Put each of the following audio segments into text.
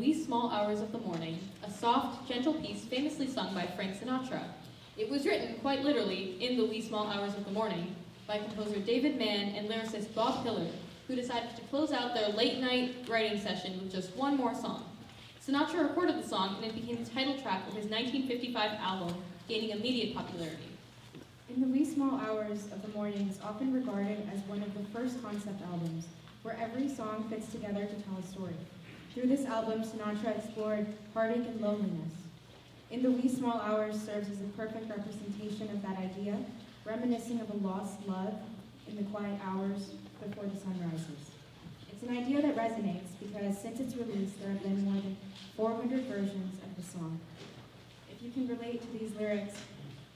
Wee Small Hours of the Morning, a soft, gentle piece famously sung by Frank Sinatra. It was written, quite literally, in the wee small hours of the morning by composer David Mann and lyricist Bob Hillard, who decided to close out their late-night writing session with just one more song. Sinatra recorded the song, and it became the title track of his 1955 album, gaining immediate popularity. In the Wee Small Hours of the Morning is often regarded as one of the first concept albums, where every song fits together to tell a story. Through this album, Sinatra explored heartache and loneliness. In the Wee Small Hours serves as a perfect representation of that idea, reminiscing of a lost love in the quiet hours before the sun rises. It's an idea that resonates because since its release, there have been more than 400 versions of the song. If you can relate to these lyrics,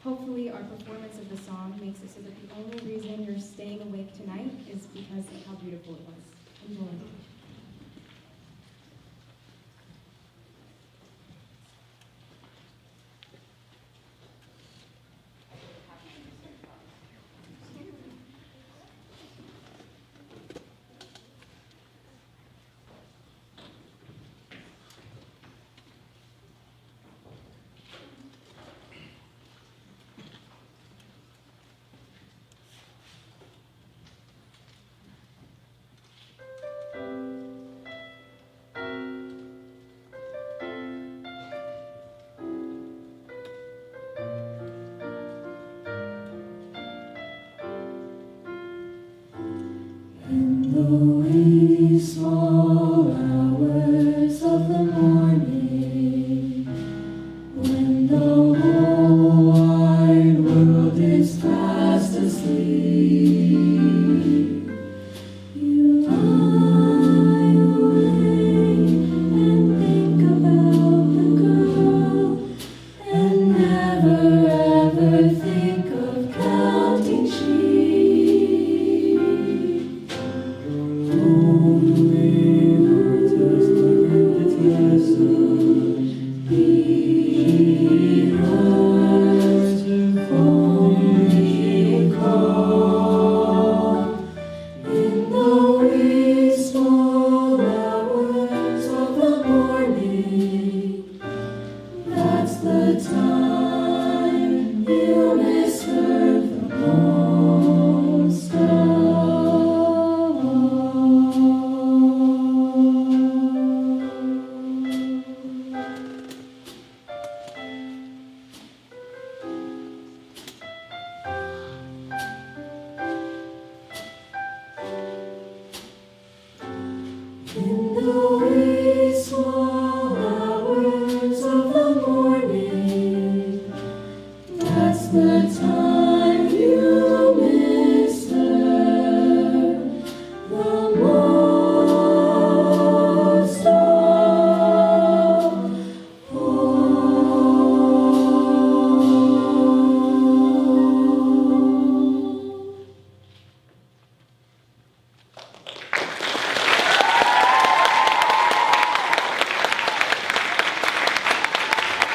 hopefully our performance of the song makes it so that the only reason you're staying awake tonight is because of how beautiful it was. Enjoy. In the